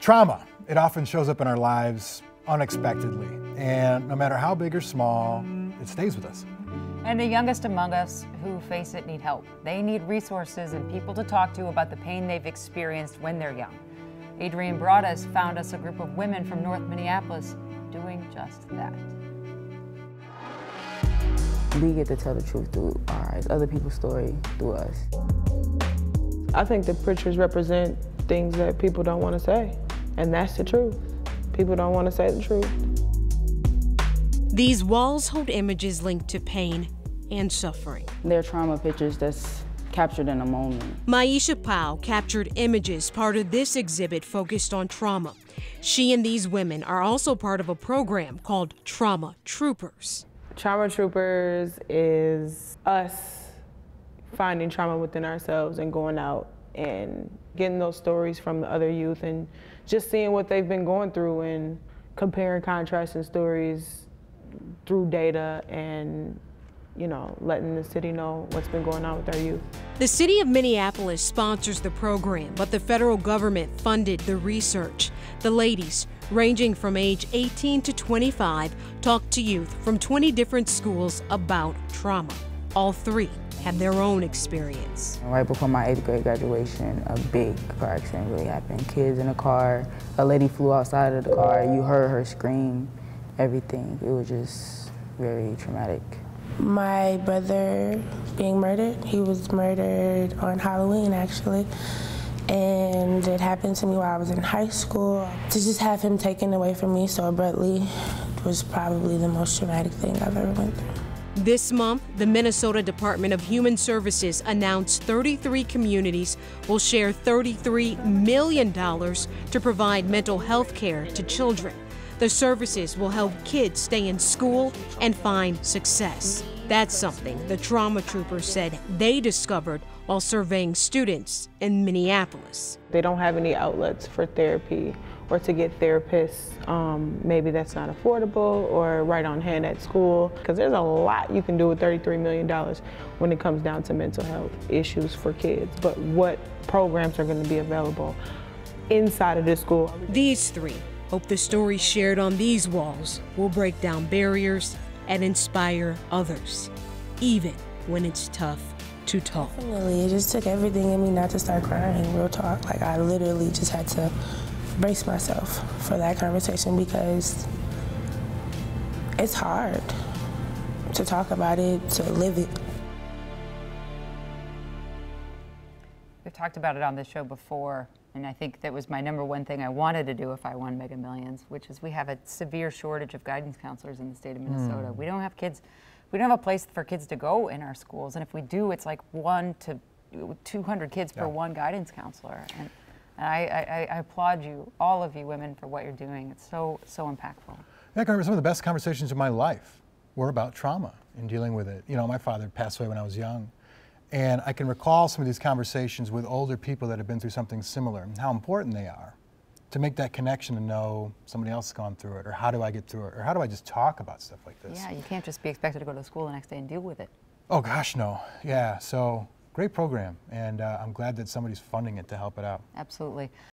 Trauma, it often shows up in our lives unexpectedly, and no matter how big or small, it stays with us. And the youngest among us who face it need help. They need resources and people to talk to about the pain they've experienced when they're young. Adrienne Broaddus found us a group of women from North Minneapolis doing just that. We get to tell the truth through our eyes, other people's story through us. I think the pictures represent things that people don't want to say, and that's the truth. People don't want to say the truth. These walls hold images linked to pain and suffering. They're trauma pictures that's captured in a moment. Maisha Powell captured images part of this exhibit focused on trauma. She and these women are also part of a program called Trauma Troopers. Trauma Troopers is us finding trauma within ourselves and going out and getting those stories from the other youth and just seeing what they've been going through and comparing, contrasting stories through data and, you know, letting the city know what's been going on with our youth. The city of Minneapolis sponsors the program, but the federal government funded the research. The ladies, ranging from age 18 to 25, talked to youth from 20 different schools about trauma. All three had their own experience. Right before my 8th grade graduation, a big car accident really happened. Kids in a car, a lady flew outside of the car, you heard her scream, everything. It was just very traumatic. My brother being murdered, he was murdered on Halloween actually. And it happened to me while I was in high school. To just have him taken away from me so abruptly was probably the most traumatic thing I've ever went through. This month, the Minnesota Department of Human Services announced 33 communities will share $33 million to provide mental health care to children. The services will help kids stay in school and find success. That's something the Trauma Troopers said they discovered while surveying students in Minneapolis. They don't have any outlets for therapy or to get therapists. Maybe that's not affordable or right on hand at school, because there's a lot you can do with $33 million when it comes down to mental health issues for kids. But what programs are going to be available inside of this school? These three hope the stories shared on these walls will break down barriers and inspire others, even when it's tough to talk. Definitely, it just took everything in me not to start crying, real talk. Like, I literally just had to brace myself for that conversation because it's hard to talk about it, to live it. We've talked about it on this show before, and I think that was my #1 thing I wanted to do if I won Mega Millions, which is we have a severe shortage of guidance counselors in the state of Minnesota. We don't have kids, we don't have a place for kids to go in our schools, and if we do, it's like 1 to 200 kids per one guidance counselor. And I applaud you, all of you women, for what you're doing. It's so impactful. I can remember some of the best conversations of my life were about trauma and dealing with it. You know, my father passed away when I was young, and I can recall some of these conversations with older people that have been through something similar and how important they are to make that connection to know somebody else has gone through it, or how do I get through it, or how do I just talk about stuff like this? Yeah, you can't just be expected to go to school the next day and deal with it. Oh gosh, no. Yeah, so great program, and I'm glad that somebody's funding it to help it out. Absolutely.